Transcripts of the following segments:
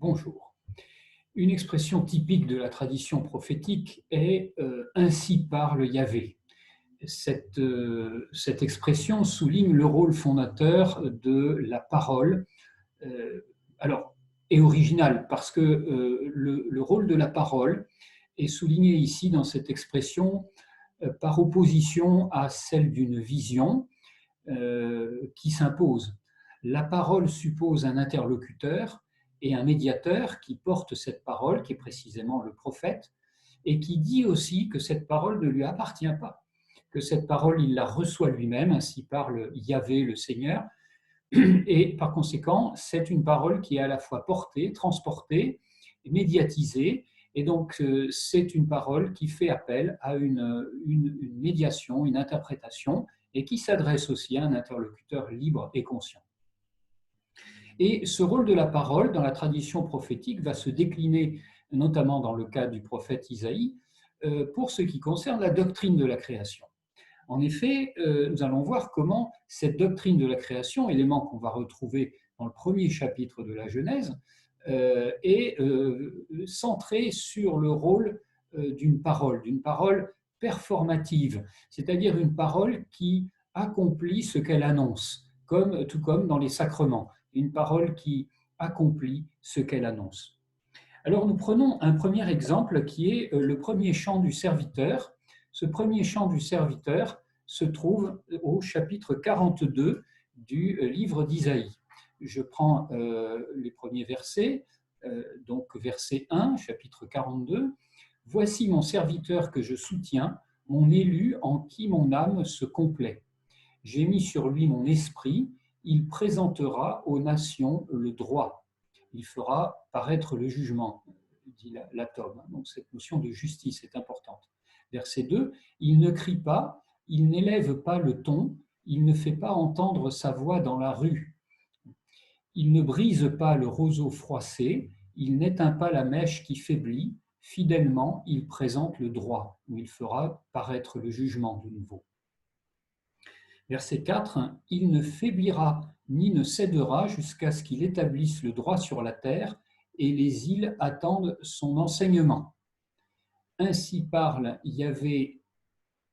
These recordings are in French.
Bonjour. Une expression typique de la tradition prophétique est « ainsi parle Yahvé ». Cette expression souligne le rôle fondateur de la parole. Euh, alors, est original parce que le rôle de la parole est souligné ici dans cette expression par opposition à celle d'une vision qui s'impose. La parole suppose un interlocuteur et un médiateur qui porte cette parole, qui est précisément le prophète, et qui dit aussi que cette parole ne lui appartient pas, que cette parole, il la reçoit lui-même, ainsi parle Yahvé, le Seigneur, et par conséquent, c'est une parole qui est à la fois portée, transportée, médiatisée, et donc c'est une parole qui fait appel à une médiation, une interprétation, et qui s'adresse aussi à un interlocuteur libre et conscient. Et ce rôle de la parole dans la tradition prophétique va se décliner, notamment dans le cas du prophète Isaïe, pour ce qui concerne la doctrine de la création. En effet, nous allons voir comment cette doctrine de la création, élément qu'on va retrouver dans le premier chapitre de la Genèse, est centrée sur le rôle d'une parole performative, c'est-à-dire une parole qui accomplit ce qu'elle annonce, tout comme dans les sacrements, une parole qui accomplit ce qu'elle annonce. Alors nous prenons un premier exemple qui est le premier chant du serviteur. Ce premier chant du serviteur se trouve au chapitre 42 du livre d'Isaïe. Je prends les premiers versets, donc verset 1, chapitre 42. « Voici mon serviteur que je soutiens, mon élu en qui mon âme se complaît. J'ai mis sur lui mon esprit, il présentera aux nations le droit. Il fera paraître le jugement, dit la Tome. » Donc cette notion de justice est importante. Verset 2, « Il ne crie pas, il n'élève pas le ton, il ne fait pas entendre sa voix dans la rue. Il ne brise pas le roseau froissé, il n'éteint pas la mèche qui faiblit. Fidèlement, il présente le droit, où il fera paraître le jugement de nouveau. » Verset 4, « Il ne faiblira ni ne cédera jusqu'à ce qu'il établisse le droit sur la terre, et les îles attendent son enseignement. Ainsi parle Yahvé,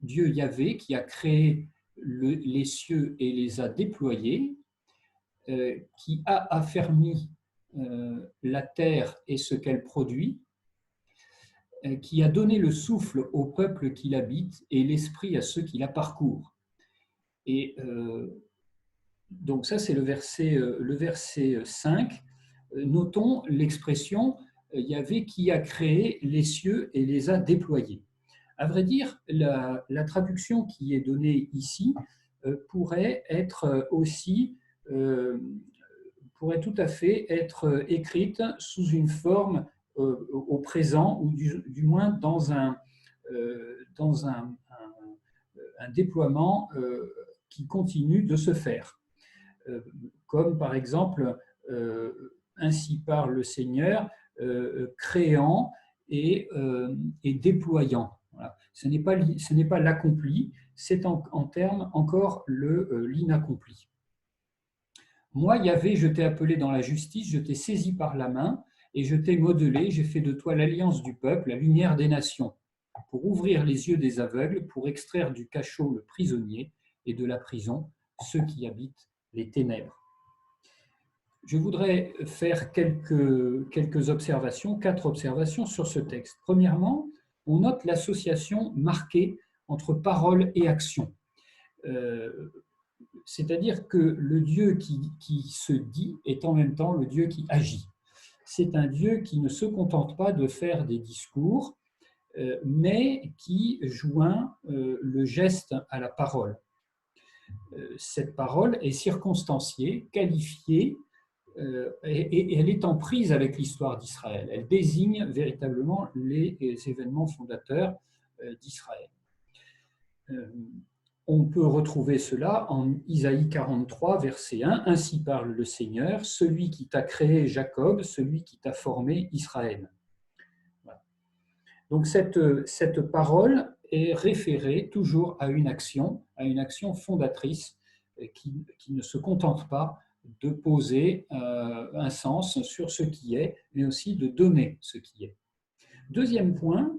Dieu Yahvé, qui a créé les cieux et les a déployés, qui a affermi la terre et ce qu'elle produit, qui a donné le souffle au peuple qui l'habite et l'esprit à ceux qui la parcourent. » Et donc ça, c'est le verset 5. Notons l'expression « Yahvé qui a créé les cieux et les a déployés ». À vrai dire, la traduction qui est donnée ici pourrait être aussi, pourrait tout à fait être écrite sous une forme au présent, ou du moins dans un déploiement qui continue de se faire. Comme par exemple, ainsi parle le Seigneur, créant et déployant. Voilà. Ce n'est pas l'accompli, c'est en termes encore l'inaccompli. Moi, Yahvé, je t'ai appelé dans la justice, je t'ai saisi par la main et je t'ai modelé, j'ai fait de toi l'alliance du peuple, la lumière des nations, pour ouvrir les yeux des aveugles, pour extraire du cachot le prisonnier et de la prison ceux qui habitent les ténèbres. » Je voudrais faire quelques observations, 4 observations sur ce texte. Premièrement, on note l'association marquée entre parole et action. C'est-à-dire que le Dieu qui se dit est en même temps le Dieu qui agit. C'est un Dieu qui ne se contente pas de faire des discours, mais qui joint le geste à la parole. Cette parole est circonstanciée, qualifiée, et elle est en prise avec l'histoire d'Israël. Elle désigne véritablement les événements fondateurs d'Israël. On peut retrouver cela en Isaïe 43, verset 1. « Ainsi parle le Seigneur, celui qui t'a créé Jacob, celui qui t'a formé Israël. » Voilà. Donc cette parole est référée toujours à une action fondatrice qui ne se contente pas de poser un sens sur ce qui est, mais aussi de donner ce qui est. Deuxième point,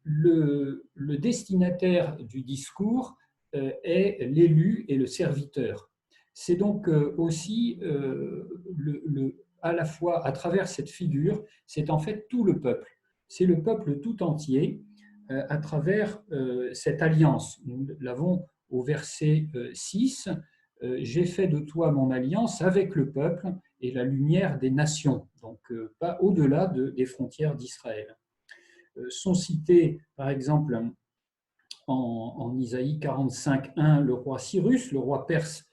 le destinataire du discours est l'élu et le serviteur. C'est donc aussi à la fois à travers cette figure, c'est en fait tout le peuple. C'est le peuple tout entier à travers cette alliance. Nous l'avons au verset 6. J'ai fait de toi mon alliance avec le peuple et la lumière des nations, donc pas au-delà des frontières d'Israël. Sont cités, par exemple, en Isaïe 45:1, le roi Cyrus, le roi perse,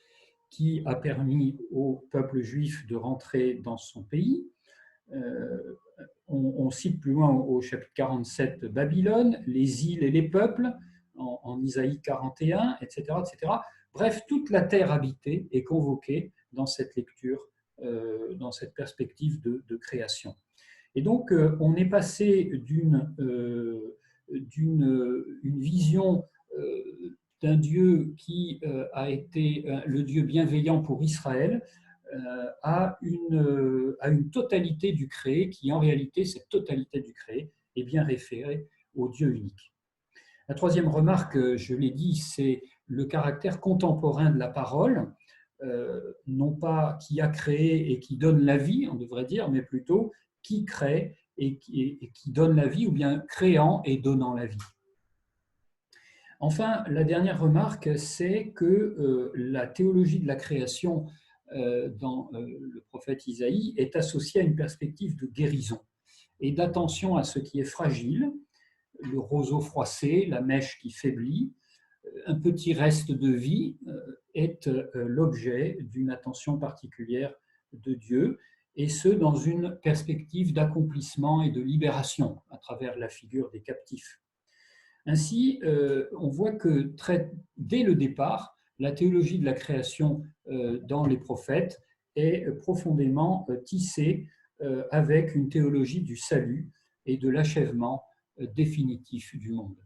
qui a permis au peuple juif de rentrer dans son pays. On cite plus loin au chapitre 47 Babylone, les îles et les peuples, en Isaïe 41, etc., etc. Bref, toute la terre habitée est convoquée dans cette lecture, dans cette perspective de création. Et donc, on est passé d'une vision d'un Dieu qui a été le Dieu bienveillant pour Israël à une totalité du créé qui, en réalité, cette totalité du créé est bien référée au Dieu unique. La troisième remarque, je l'ai dit, c'est le caractère contemporain de la parole, non pas qui a créé et qui donne la vie, on devrait dire, mais plutôt qui crée et qui donne la vie, ou bien créant et donnant la vie. Enfin, la dernière remarque, c'est que la théologie de la création dans le prophète Isaïe est associée à une perspective de guérison et d'attention à ce qui est fragile, le roseau froissé, la mèche qui faiblit, un petit reste de vie est l'objet d'une attention particulière de Dieu, et ce, dans une perspective d'accomplissement et de libération à travers la figure des captifs. Ainsi, on voit que dès le départ, la théologie de la création dans les prophètes est profondément tissée avec une théologie du salut et de l'achèvement définitif du monde.